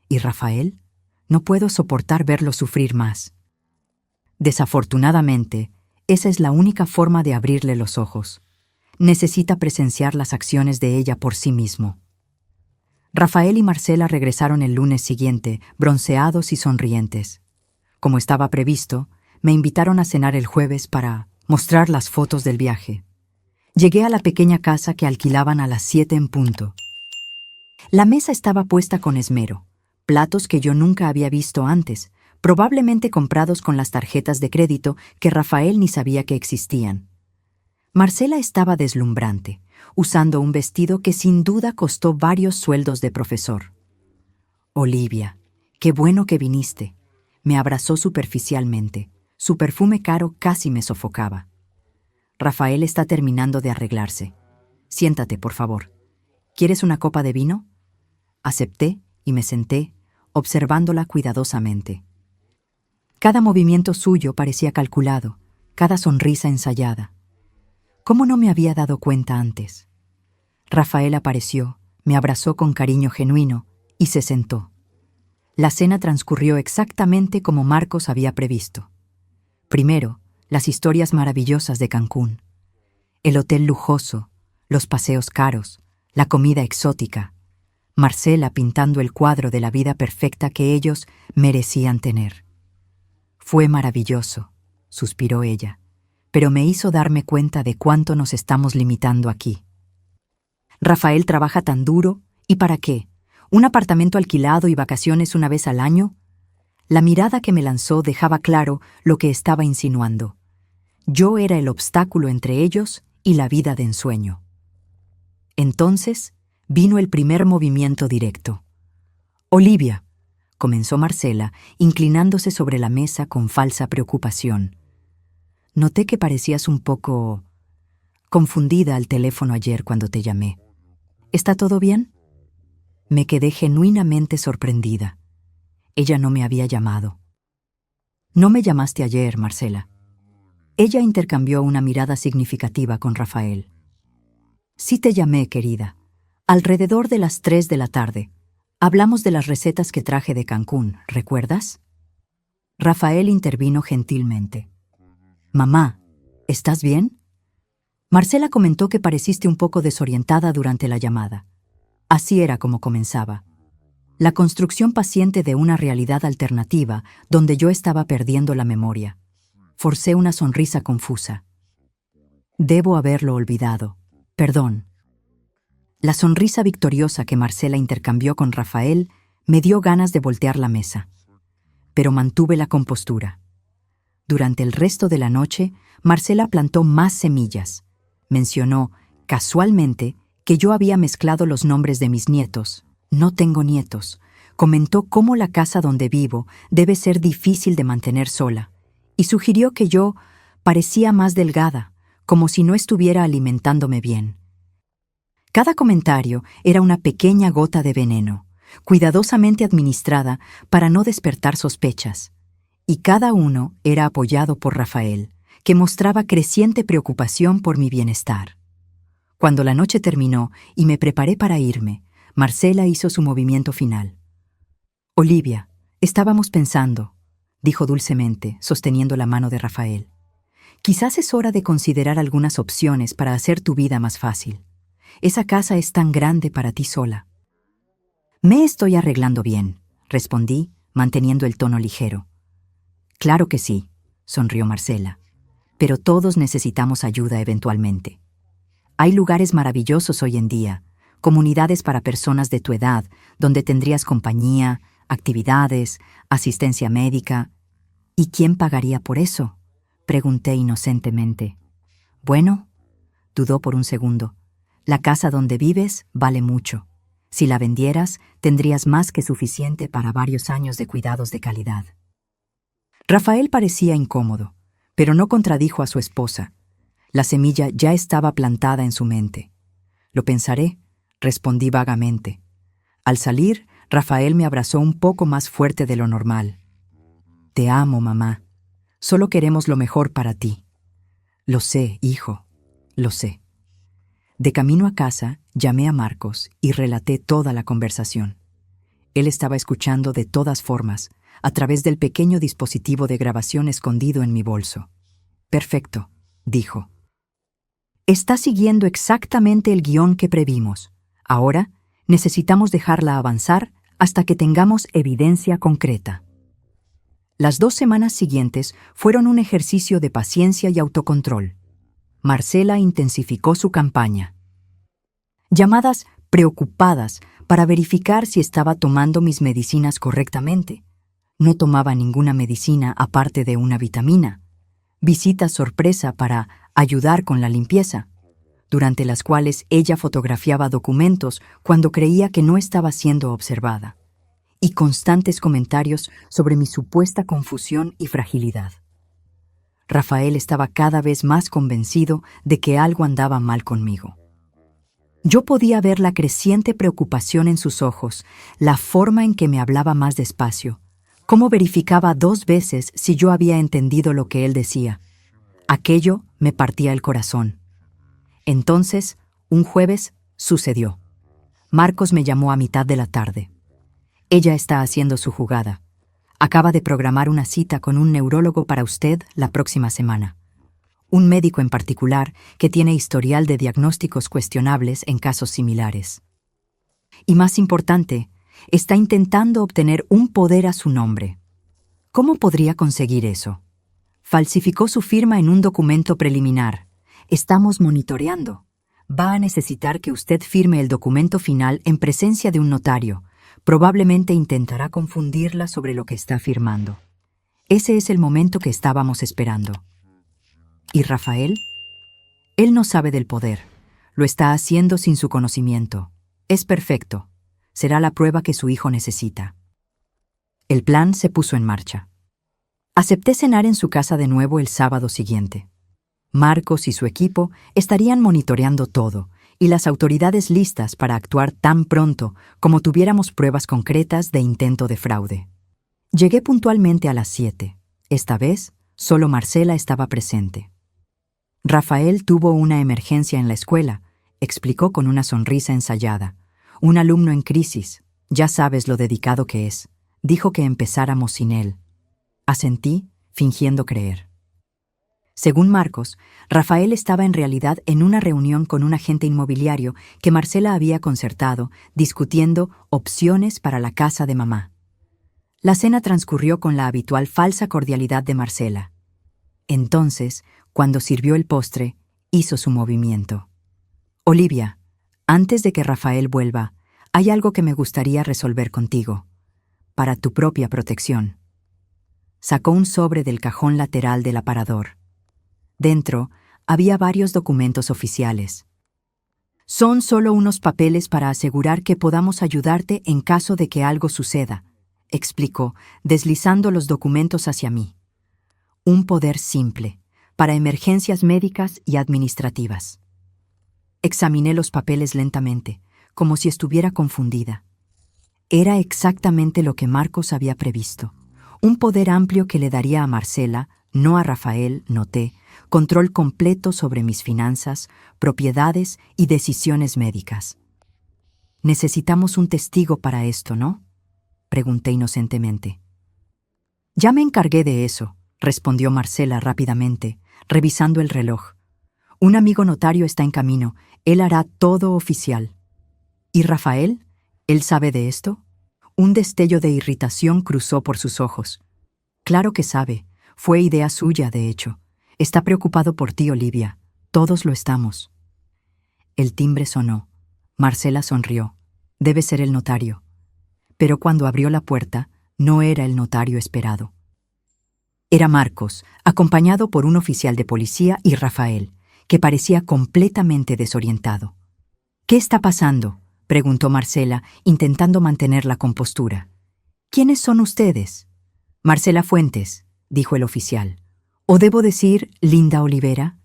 ¿Y Rafael? No puedo soportar verlo sufrir más. Desafortunadamente, esa es la única forma de abrirle los ojos. Necesita presenciar las acciones de ella por sí mismo. Rafael y Marcela regresaron el lunes siguiente, bronceados y sonrientes. Como estaba previsto, me invitaron a cenar el jueves para mostrar las fotos del viaje. Llegué a la pequeña casa que alquilaban a las 7 en punto. La mesa estaba puesta con esmero, platos que yo nunca había visto antes, probablemente comprados con las tarjetas de crédito que Rafael ni sabía que existían. Marcela estaba deslumbrante, usando un vestido que sin duda costó varios sueldos de profesor. Olivia, qué bueno que viniste. Me abrazó superficialmente. Su perfume caro casi me sofocaba. Rafael está terminando de arreglarse. Siéntate, por favor. ¿Quieres una copa de vino? Acepté y me senté, observándola cuidadosamente. Cada movimiento suyo parecía calculado, cada sonrisa ensayada. ¿Cómo no me había dado cuenta antes? Rafael apareció, me abrazó con cariño genuino y se sentó. La cena transcurrió exactamente como Marcos había previsto. Primero, las historias maravillosas de Cancún. El hotel lujoso, los paseos caros, la comida exótica. Marcela pintando el cuadro de la vida perfecta que ellos merecían tener. Fue maravilloso, suspiró ella, pero me hizo darme cuenta de cuánto nos estamos limitando aquí. Rafael trabaja tan duro, ¿y para qué? ¿Un apartamento alquilado y vacaciones una vez al año? La mirada que me lanzó dejaba claro lo que estaba insinuando. Yo era el obstáculo entre ellos y la vida de ensueño. Entonces vino el primer movimiento directo. «Olivia», comenzó Marcela, inclinándose sobre la mesa con falsa preocupación. «Noté que parecías un poco confundida al teléfono ayer cuando te llamé. ¿Está todo bien?» Me quedé genuinamente sorprendida. Ella no me había llamado. «No me llamaste ayer, Marcela». Ella intercambió una mirada significativa con Rafael. «Sí te llamé, querida. Alrededor de las 3 de la tarde. Hablamos de las recetas que traje de Cancún, ¿recuerdas?» Rafael intervino gentilmente. «Mamá, ¿estás bien?» Marcela comentó que pareciste un poco desorientada durante la llamada. Así era como comenzaba. La construcción paciente de una realidad alternativa donde yo estaba perdiendo la memoria. Forcé una sonrisa confusa. «Debo haberlo olvidado. Perdón». La sonrisa victoriosa que Marcela intercambió con Rafael me dio ganas de voltear la mesa. Pero mantuve la compostura. Durante el resto de la noche, Marcela plantó más semillas. Mencionó, casualmente, que yo había mezclado los nombres de mis nietos. No tengo nietos. Comentó cómo la casa donde vivo debe ser difícil de mantener sola, y sugirió que yo parecía más delgada, como si no estuviera alimentándome bien. Cada comentario era una pequeña gota de veneno, cuidadosamente administrada para no despertar sospechas, y cada uno era apoyado por Rafael, que mostraba creciente preocupación por mi bienestar. Cuando la noche terminó y me preparé para irme, Marcela hizo su movimiento final. «Olivia, estábamos pensando», dijo dulcemente, sosteniendo la mano de Rafael. «Quizás es hora de considerar algunas opciones para hacer tu vida más fácil. Esa casa es tan grande para ti sola». «Me estoy arreglando bien», respondí, manteniendo el tono ligero. «Claro que sí», sonrió Marcela, «pero todos necesitamos ayuda eventualmente. Hay lugares maravillosos hoy en día, comunidades para personas de tu edad, donde tendrías compañía, actividades, asistencia médica. ¿Y quién pagaría por eso?», pregunté inocentemente. «Bueno», dudó por un segundo, «la casa donde vives vale mucho. Si la vendieras, tendrías más que suficiente para varios años de cuidados de calidad». Rafael parecía incómodo, pero no contradijo a su esposa. La semilla ya estaba plantada en su mente. «Lo pensaré», respondí vagamente. Al salir, Rafael me abrazó un poco más fuerte de lo normal. «Te amo, mamá. Solo queremos lo mejor para ti». «Lo sé, hijo, lo sé». De camino a casa, llamé a Marcos y relaté toda la conversación. Él estaba escuchando de todas formas, a través del pequeño dispositivo de grabación escondido en mi bolso. «Perfecto», dijo. «Está siguiendo exactamente el guión que previmos. Ahora, necesitamos dejarla avanzar hasta que tengamos evidencia concreta». Las 2 semanas siguientes fueron un ejercicio de paciencia y autocontrol. Marcela intensificó su campaña. Llamadas preocupadas para verificar si estaba tomando mis medicinas correctamente. No tomaba ninguna medicina aparte de una vitamina. Visitas sorpresa para ayudar con la limpieza, durante las cuales ella fotografiaba documentos cuando creía que no estaba siendo observada, y constantes comentarios sobre mi supuesta confusión y fragilidad. Rafael estaba cada vez más convencido de que algo andaba mal conmigo. Yo podía ver la creciente preocupación en sus ojos, la forma en que me hablaba más despacio, cómo verificaba 2 veces si yo había entendido lo que él decía. Aquello me partía el corazón. Entonces, un jueves, sucedió. Marcos me llamó a mitad de la tarde. Ella está haciendo su jugada. Acaba de programar una cita con un neurólogo para usted la próxima semana. Un médico en particular que tiene historial de diagnósticos cuestionables en casos similares. Y más importante, está intentando obtener un poder a su nombre. ¿Cómo podría conseguir eso? Falsificó su firma en un documento preliminar. Estamos monitoreando. Va a necesitar que usted firme el documento final en presencia de un notario. Probablemente intentará confundirla sobre lo que está firmando. Ese es el momento que estábamos esperando. ¿Y Rafael? Él no sabe del poder. Lo está haciendo sin su conocimiento. Es perfecto. Será la prueba que su hijo necesita. El plan se puso en marcha. Acepté cenar en su casa de nuevo el sábado siguiente. Marcos y su equipo estarían monitoreando todo, y las autoridades listas para actuar tan pronto como tuviéramos pruebas concretas de intento de fraude. Llegué puntualmente a las 7. Esta vez, solo Marcela estaba presente. Rafael tuvo una emergencia en la escuela, explicó con una sonrisa ensayada. Un alumno en crisis, ya sabes lo dedicado que es. Dijo que empezáramos sin él. Asentí, fingiendo creer. Según Marcos, Rafael estaba en realidad en una reunión con un agente inmobiliario que Marcela había concertado, discutiendo opciones para la casa de mamá. La cena transcurrió con la habitual falsa cordialidad de Marcela. Entonces, cuando sirvió el postre, hizo su movimiento. Olivia, antes de que Rafael vuelva, hay algo que me gustaría resolver contigo, para tu propia protección. Sacó un sobre del cajón lateral del aparador. Dentro había varios documentos oficiales. Son solo unos papeles para asegurar que podamos ayudarte en caso de que algo suceda, explicó, deslizando los documentos hacia mí. Un poder simple, para emergencias médicas y administrativas. Examiné los papeles lentamente, como si estuviera confundida. Era exactamente lo que Marcos había previsto. Un poder amplio que le daría a Marcela, no a Rafael, noté, control completo sobre mis finanzas, propiedades y decisiones médicas. Necesitamos un testigo para esto, ¿no? Pregunté inocentemente. Ya me encargué de eso, respondió Marcela rápidamente, revisando el reloj. Un amigo notario está en camino, él hará todo oficial. ¿Y Rafael? ¿Él sabe de esto? Un destello de irritación cruzó por sus ojos. Claro que sabe, fue idea suya, de hecho. Está preocupado por ti, Olivia. Todos lo estamos. El timbre sonó. Marcela sonrió. Debe ser el notario. Pero cuando abrió la puerta, no era el notario esperado. Era Marcos, acompañado por un oficial de policía y Rafael, que parecía completamente desorientado. ¿Qué está pasando?, preguntó Marcela, intentando mantener la compostura. ¿Quiénes son ustedes? Marcela Fuentes, dijo el oficial. ¿O debo decir, Linda Olivera?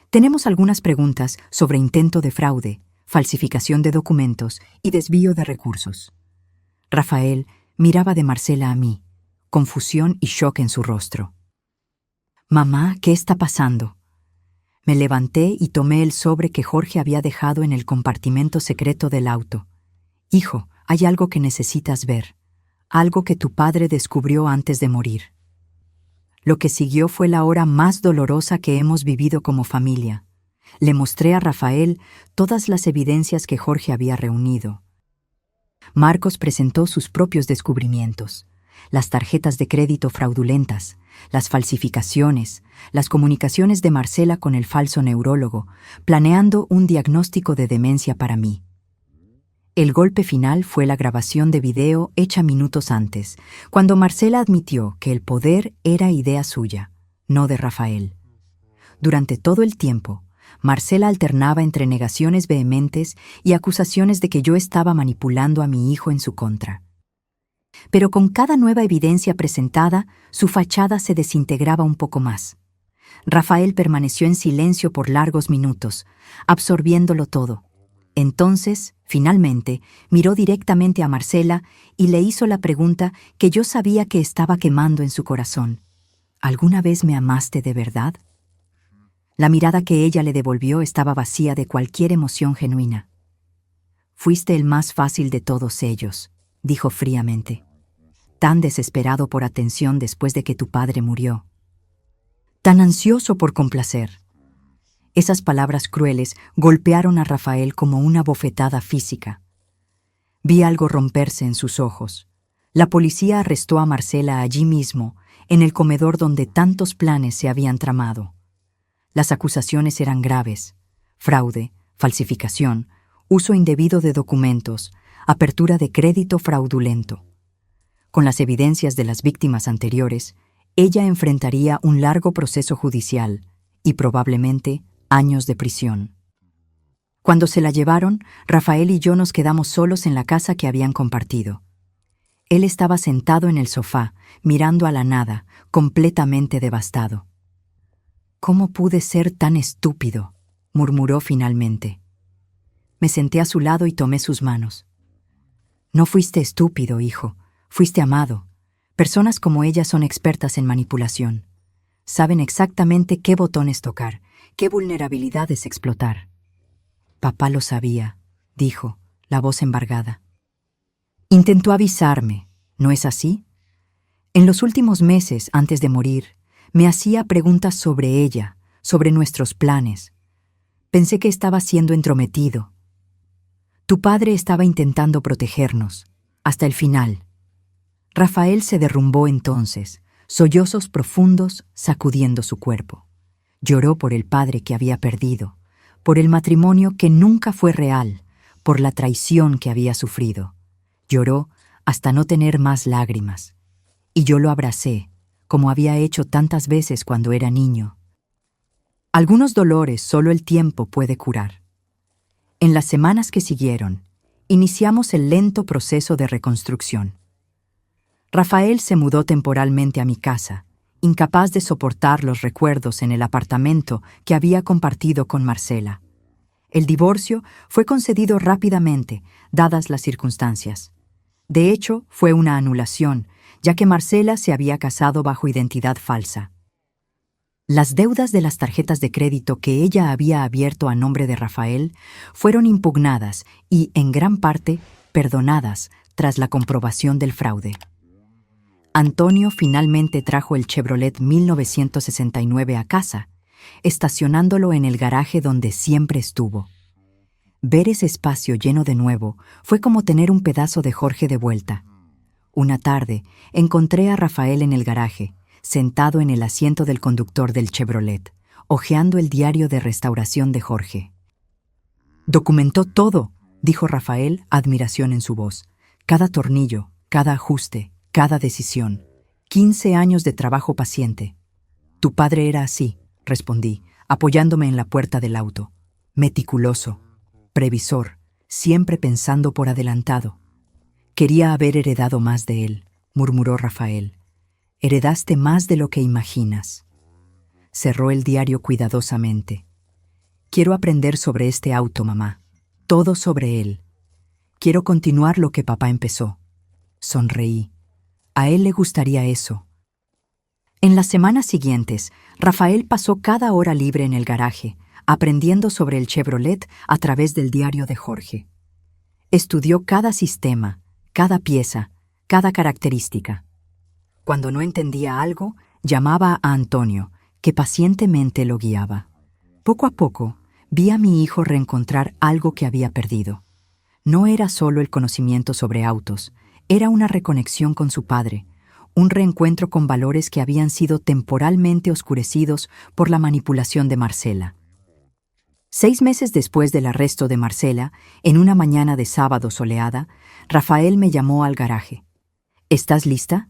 Tenemos algunas preguntas sobre intento de fraude, falsificación de documentos y desvío de recursos. Rafael miraba de Marcela a mí, confusión y shock en su rostro. Mamá, ¿qué está pasando? Me levanté y tomé el sobre que Jorge había dejado en el compartimento secreto del auto. Hijo, hay algo que necesitas ver, algo que tu padre descubrió antes de morir. Lo que siguió fue la hora más dolorosa que hemos vivido como familia. Le mostré a Rafael todas las evidencias que Jorge había reunido. Marcos presentó sus propios descubrimientos. las tarjetas de crédito fraudulentas, las falsificaciones, las comunicaciones de Marcela con el falso neurólogo, planeando un diagnóstico de demencia para mí. El golpe final fue la grabación de video hecha minutos antes, cuando Marcela admitió que el poder era idea suya, no de Rafael. Durante todo el tiempo, Marcela alternaba entre negaciones vehementes y acusaciones de que yo estaba manipulando a mi hijo en su contra. Pero con cada nueva evidencia presentada, su fachada se desintegraba un poco más. Rafael permaneció en silencio por largos minutos, absorbiéndolo todo. Entonces, finalmente, miró directamente a Marcela y le hizo la pregunta que yo sabía que estaba quemando en su corazón. ¿Alguna vez me amaste de verdad? La mirada que ella le devolvió estaba vacía de cualquier emoción genuina. Fuiste el más fácil de todos ellos, dijo fríamente. Tan desesperado por atención después de que tu padre murió. Tan ansioso por complacer. Esas palabras crueles golpearon a Rafael como una bofetada física. Vi algo romperse en sus ojos. La policía arrestó a Marcela allí mismo, en el comedor donde tantos planes se habían tramado. Las acusaciones eran graves: fraude, falsificación, uso indebido de documentos, apertura de crédito fraudulento. Con las evidencias de las víctimas anteriores, ella enfrentaría un largo proceso judicial y probablemente años de prisión. Cuando se la llevaron, Rafael y yo nos quedamos solos en la casa que habían compartido. Él estaba sentado en el sofá, mirando a la nada, completamente devastado. «¿Cómo pude ser tan estúpido?», murmuró finalmente. Me senté a su lado y tomé sus manos. «No fuiste estúpido, hijo, fuiste amado. Personas como ella son expertas en manipulación. Saben exactamente qué botones tocar, qué vulnerabilidades explotar». «Papá lo sabía», dijo, la voz embargada. «Intentó avisarme, ¿no es así? En los últimos meses, antes de morir, me hacía preguntas sobre ella, sobre nuestros planes. Pensé que estaba siendo entrometido. Tu padre estaba intentando protegernos, hasta el final». Rafael se derrumbó entonces, sollozos profundos sacudiendo su cuerpo. Lloró por el padre que había perdido, por el matrimonio que nunca fue real, por la traición que había sufrido. Lloró hasta no tener más lágrimas. Y yo lo abracé, como había hecho tantas veces cuando era niño. Algunos dolores solo el tiempo puede curar. En las semanas que siguieron, iniciamos el lento proceso de reconstrucción. Rafael se mudó temporalmente a mi casa, incapaz de soportar los recuerdos en el apartamento que había compartido con Marcela. El divorcio fue concedido rápidamente, dadas las circunstancias. De hecho, fue una anulación, ya que Marcela se había casado bajo identidad falsa. Las deudas de las tarjetas de crédito que ella había abierto a nombre de Rafael fueron impugnadas y, en gran parte, perdonadas tras la comprobación del fraude. Antonio finalmente trajo el Chevrolet 1969 a casa, estacionándolo en el garaje donde siempre estuvo. Ver ese espacio lleno de nuevo fue como tener un pedazo de Jorge de vuelta. Una tarde, encontré a Rafael en el garaje, sentado en el asiento del conductor del Chevrolet, hojeando el diario de restauración de Jorge. «Documentó todo», dijo Rafael, admiración en su voz. «Cada tornillo, cada ajuste, cada decisión. 15 años de trabajo paciente». «Tu padre era así», respondí, apoyándome en la puerta del auto. «Meticuloso, previsor, siempre pensando por adelantado». «Quería haber heredado más de él», murmuró Rafael. «Heredaste más de lo que imaginas». Cerró el diario cuidadosamente. «Quiero aprender sobre este auto, mamá. Todo sobre él. Quiero continuar lo que papá empezó». Sonreí. A él le gustaría eso. En las semanas siguientes, Rafael pasó cada hora libre en el garaje, aprendiendo sobre el Chevrolet a través del diario de Jorge. Estudió cada sistema, cada pieza, cada característica. Cuando no entendía algo, llamaba a Antonio, que pacientemente lo guiaba. Poco a poco, vi a mi hijo reencontrar algo que había perdido. No era solo el conocimiento sobre autos, era una reconexión con su padre, un reencuentro con valores que habían sido temporalmente oscurecidos por la manipulación de Marcela. 6 meses después del arresto de Marcela, en una mañana de sábado soleada, Rafael me llamó al garaje. ¿Estás lista?,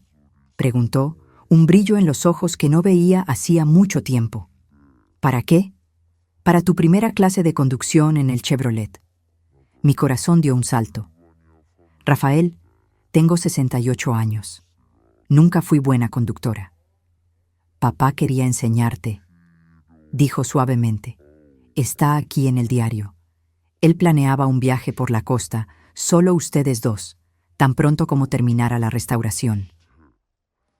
preguntó, un brillo en los ojos que no veía hacía mucho tiempo. ¿Para qué? Para tu primera clase de conducción en el Chevrolet. Mi corazón dio un salto. Rafael, tengo 68 años. Nunca fui buena conductora. Papá quería enseñarte, dijo suavemente. Está aquí en el diario. Él planeaba un viaje por la costa, solo ustedes dos, tan pronto como terminara la restauración.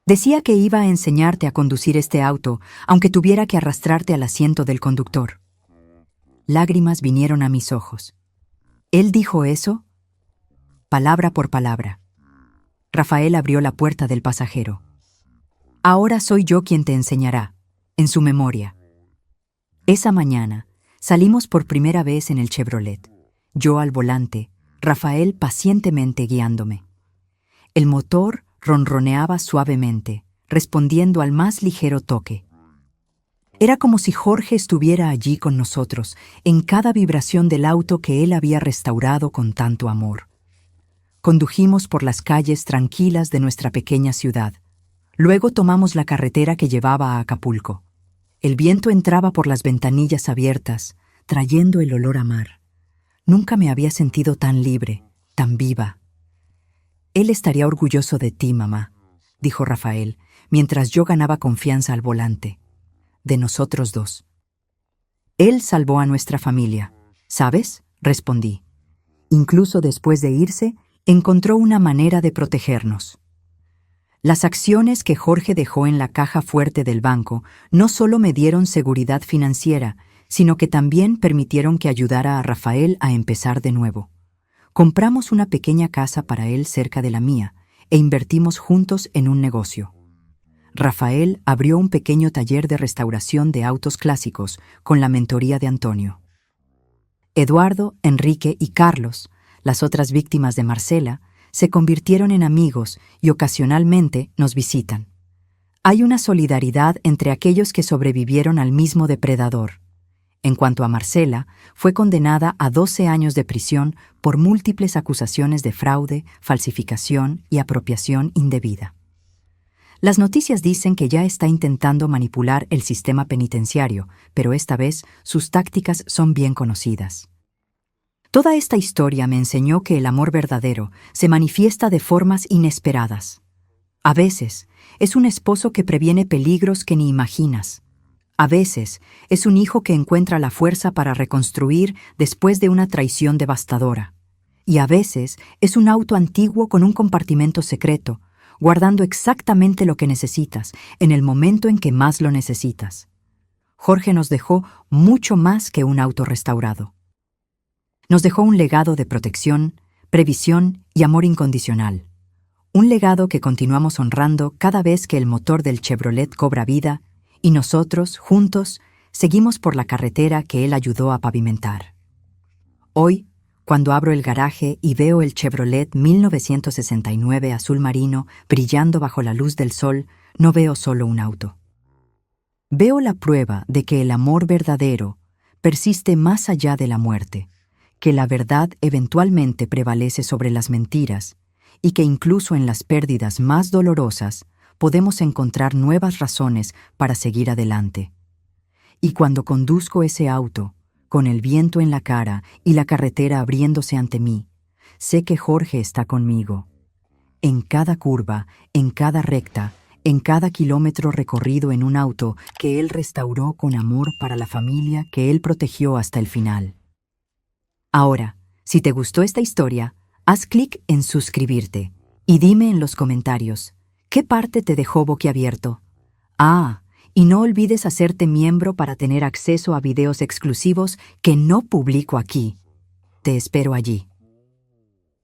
Decía que iba a enseñarte a conducir este auto, aunque tuviera que arrastrarte al asiento del conductor. Lágrimas vinieron a mis ojos. ¿Él dijo eso? Palabra por palabra. Rafael abrió la puerta del pasajero. Ahora soy yo quien te enseñará, en su memoria. Esa mañana, salimos por primera vez en el Chevrolet. Yo al volante, Rafael pacientemente guiándome. El motor ronroneaba suavemente, respondiendo al más ligero toque. Era como si Jorge estuviera allí con nosotros, en cada vibración del auto que él había restaurado con tanto amor. Condujimos por las calles tranquilas de nuestra pequeña ciudad. Luego tomamos la carretera que llevaba a Acapulco. El viento entraba por las ventanillas abiertas, trayendo el olor a mar. Nunca me había sentido tan libre, tan viva. Él estaría orgulloso de ti, mamá, dijo Rafael, mientras yo ganaba confianza al volante. De nosotros dos. Él salvó a nuestra familia, ¿sabes?, respondí. Incluso después de irse, encontró una manera de protegernos. Las acciones que Jorge dejó en la caja fuerte del banco no solo me dieron seguridad financiera, sino que también permitieron que ayudara a Rafael a empezar de nuevo. Compramos una pequeña casa para él cerca de la mía e invertimos juntos en un negocio. Rafael abrió un pequeño taller de restauración de autos clásicos con la mentoría de Antonio. Eduardo, Enrique y Carlos, las otras víctimas de Marcela, se convirtieron en amigos y ocasionalmente nos visitan. Hay una solidaridad entre aquellos que sobrevivieron al mismo depredador. En cuanto a Marcela, fue condenada a 12 años de prisión por múltiples acusaciones de fraude, falsificación y apropiación indebida. Las noticias dicen que ya está intentando manipular el sistema penitenciario, pero esta vez sus tácticas son bien conocidas. Toda esta historia me enseñó que el amor verdadero se manifiesta de formas inesperadas. A veces, es un esposo que previene peligros que ni imaginas. A veces, es un hijo que encuentra la fuerza para reconstruir después de una traición devastadora. Y a veces, es un auto antiguo con un compartimento secreto, guardando exactamente lo que necesitas, en el momento en que más lo necesitas. Jorge nos dejó mucho más que un auto restaurado. Nos dejó un legado de protección, previsión y amor incondicional. Un legado que continuamos honrando cada vez que el motor del Chevrolet cobra vida y nosotros, juntos, seguimos por la carretera que él ayudó a pavimentar. Hoy, cuando abro el garaje y veo el Chevrolet 1969 azul marino brillando bajo la luz del sol, no veo solo un auto. Veo la prueba de que el amor verdadero persiste más allá de la muerte, que la verdad eventualmente prevalece sobre las mentiras y que incluso en las pérdidas más dolorosas podemos encontrar nuevas razones para seguir adelante. Y cuando conduzco ese auto, con el viento en la cara y la carretera abriéndose ante mí, sé que Jorge está conmigo. En cada curva, en cada recta, en cada kilómetro recorrido en un auto que él restauró con amor para la familia que él protegió hasta el final. Ahora, si te gustó esta historia, haz clic en suscribirte y dime en los comentarios, ¿qué parte te dejó boquiabierto? Y no olvides hacerte miembro para tener acceso a videos exclusivos que no publico aquí. Te espero allí.